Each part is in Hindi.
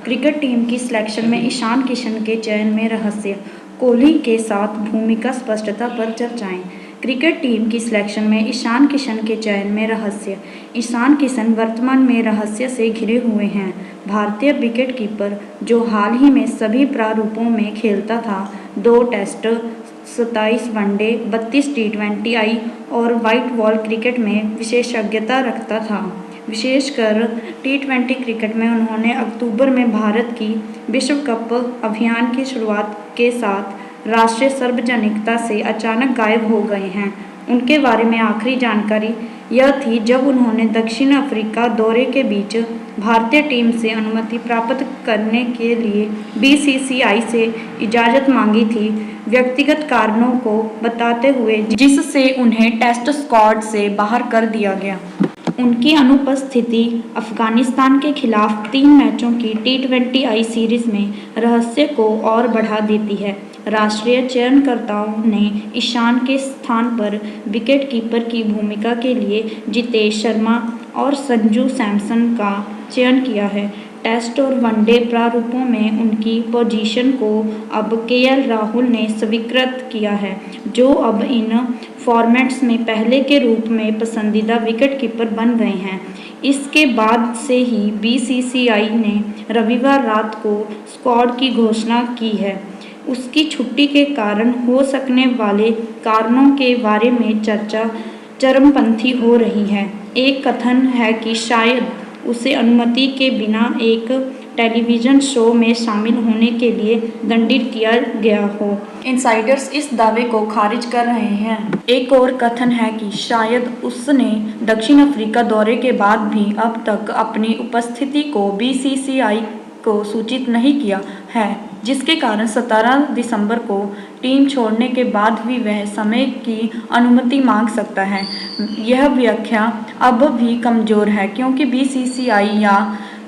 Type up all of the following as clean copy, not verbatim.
क्रिकेट टीम की सिलेक्शन में ईशान किशन के चयन में रहस्य, कोहली के साथ भूमिका स्पष्टता पर चर्चाएं। क्रिकेट टीम की सिलेक्शन में ईशान किशन के चयन में रहस्य। ईशान किशन वर्तमान में रहस्य से घिरे हुए हैं। भारतीय विकेटकीपर जो हाल ही में सभी प्रारूपों में खेलता था, 2 टेस्ट, 27 वनडे, 32 T20I और व्हाइट बॉल क्रिकेट में विशेषज्ञता रखता था। विशेषकर T20 क्रिकेट में उन्होंने अक्टूबर में भारत की विश्व कप अभियान की शुरुआत के साथ राष्ट्रीय सार्वजनिकता से अचानक गायब हो गए हैं। उनके बारे में आखिरी जानकारी यह थी जब उन्होंने दक्षिण अफ्रीका दौरे के बीच भारतीय टीम से अनुमति प्राप्त करने के लिए BCCI से इजाज़त मांगी थी, व्यक्तिगत कारणों को बताते हुए, जिससे उन्हें टेस्ट स्क्वाड से बाहर कर दिया गया। उनकी अनुपस्थिति अफगानिस्तान के खिलाफ 3 मैचों की T20I सीरीज में रहस्य को और बढ़ा देती है। राष्ट्रीय चयनकर्ताओं ने ईशान के स्थान पर विकेटकीपर की भूमिका के लिए जितेश शर्मा और संजू सैमसन का चयन किया है। टेस्ट और वनडे प्रारूपों में उनकी पोजीशन को अब KL राहुल ने स्वीकृत किया है, जो अब इन फॉर्मेट्स में पहले के रूप में पसंदीदा विकेटकीपर बन गए हैं। इसके बाद से ही BCCI ने रविवार रात को स्क्वाड की घोषणा की है। उसकी छुट्टी के कारण हो सकने वाले कारणों के बारे में चर्चा चरमपंथी हो रही है। एक कथन है कि शायद उसे अनुमति के बिना एक टेलीविज़न शो में शामिल होने के लिए दंडित किया गया हो। इनसाइडर्स इस दावे को खारिज कर रहे हैं। एक और कथन है कि शायद उसने दक्षिण अफ्रीका दौरे के बाद भी अब तक अपनी उपस्थिति को BCCI को सूचित नहीं किया है, जिसके कारण 17 दिसंबर को टीम छोड़ने के बाद भी वह समय की अनुमति मांग सकता है। यह व्याख्या अब भी कमज़ोर है क्योंकि BCCI या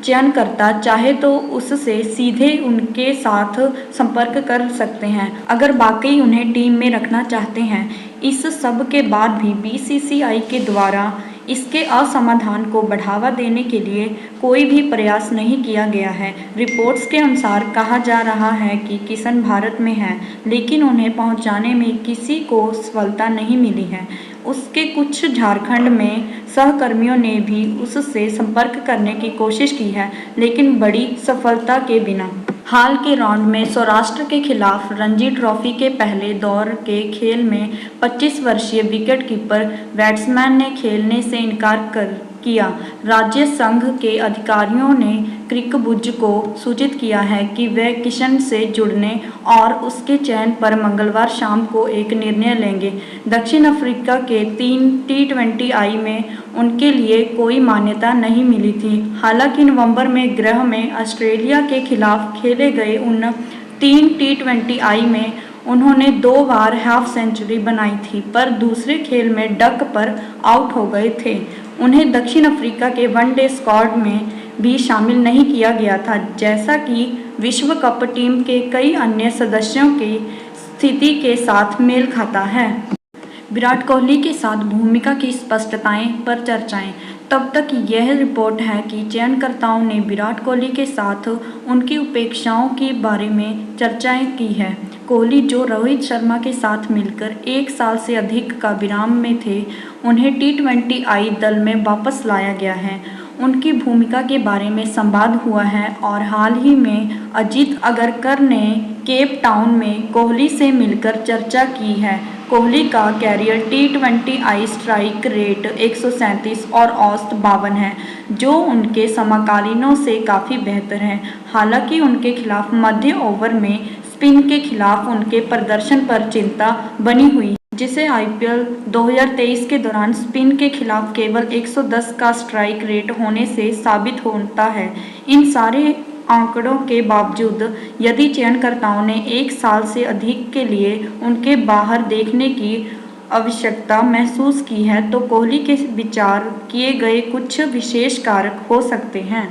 चयनकर्ता चाहे तो उससे सीधे उनके साथ संपर्क कर सकते हैं अगर वाकई उन्हें टीम में रखना चाहते हैं। इस सब के बाद भी BCCI के द्वारा इसके असमाधान को बढ़ावा देने के लिए कोई भी प्रयास नहीं किया गया है। रिपोर्ट्स के अनुसार कहा जा रहा है कि किशन भारत में हैं, लेकिन उन्हें पहुंचाने में किसी को सफलता नहीं मिली है। उसके कुछ झारखंड में सहकर्मियों ने भी उससे संपर्क करने की कोशिश की है, लेकिन बड़ी सफलता के बिना। हाल के राउंड में सौराष्ट्र के खिलाफ रणजी ट्रॉफी के पहले दौर के खेल में 25 वर्षीय विकेटकीपर बैट्समैन ने खेलने से इनकार किया। राज्य संघ के अधिकारियों ने क्रिकबुज को सूचित किया है कि वे किशन से जुड़ने और उसके चयन पर मंगलवार शाम को एक निर्णय लेंगे। दक्षिण अफ्रीका के 3 T20I में उनके लिए कोई मान्यता नहीं मिली थी। हालांकि नवंबर में गृह में ऑस्ट्रेलिया के खिलाफ खेले गए उन 3 T20I में उन्होंने 2 बार हाफ सेंचुरी बनाई थी, पर दूसरे खेल में डक पर आउट हो गए थे। उन्हें दक्षिण अफ्रीका के वनडे स्क्वाड में भी शामिल नहीं किया गया था, जैसा कि विश्व कप टीम के कई अन्य सदस्यों की स्थिति के साथ मेल खाता है। विराट कोहली के साथ भूमिका की स्पष्टताएं पर चर्चाएं। तब तक यह रिपोर्ट है कि चयनकर्ताओं ने विराट कोहली के साथ उनकी उपेक्षाओं के बारे में चर्चाएं की है। कोहली, जो रोहित शर्मा के साथ मिलकर 1 साल से अधिक का विराम में थे, उन्हें T20I दल में वापस लाया गया है। उनकी भूमिका के बारे में संवाद हुआ है और हाल ही में अजीत अगरकर ने केप टाउन में कोहली से मिलकर चर्चा की है। कोहली का कैरियर T20I स्ट्राइक रेट 137 और औसत 52 है, जो उनके समकालीनों से काफ़ी बेहतर है। हालांकि उनके खिलाफ मध्य ओवर में स्पिन के खिलाफ उनके प्रदर्शन पर चिंता बनी हुई, जिसे IPL 2023 के दौरान स्पिन के खिलाफ केवल 110 का स्ट्राइक रेट होने से साबित होता है। इन सारे आंकड़ों के बावजूद यदि चयनकर्ताओं ने 1 साल से अधिक के लिए उनके बाहर देखने की आवश्यकता महसूस की है, तो कोहली के विचार किए गए कुछ विशेष कारक हो सकते हैं।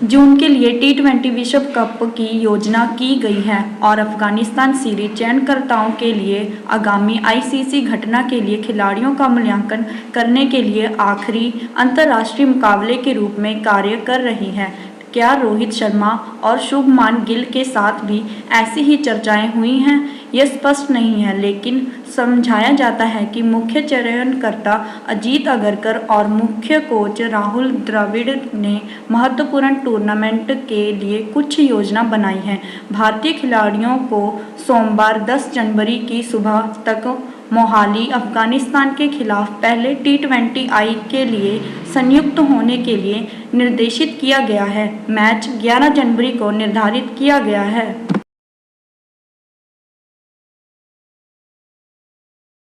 जून के लिए T20 विश्व कप की योजना की गई है और अफगानिस्तान सीरीज चयनकर्ताओं के लिए आगामी ICC घटना के लिए खिलाड़ियों का मूल्यांकन करने के लिए आखिरी अंतर्राष्ट्रीय मुकाबले के रूप में कार्य कर रही है। क्या रोहित शर्मा और शुभमान गिल के साथ भी ऐसी ही चर्चाएं हुई हैं? यह स्पष्ट नहीं है, लेकिन समझाया जाता है कि मुख्य चयनकर्ता अजीत अगरकर और मुख्य कोच राहुल द्रविड़ ने महत्वपूर्ण टूर्नामेंट के लिए कुछ योजना बनाई है। भारतीय खिलाड़ियों को सोमवार 10 जनवरी की सुबह तक मोहाली, अफगानिस्तान के खिलाफ पहले T20I के लिए संयुक्त होने के लिए निर्देशित किया गया है। मैच 11 जनवरी को निर्धारित किया गया है।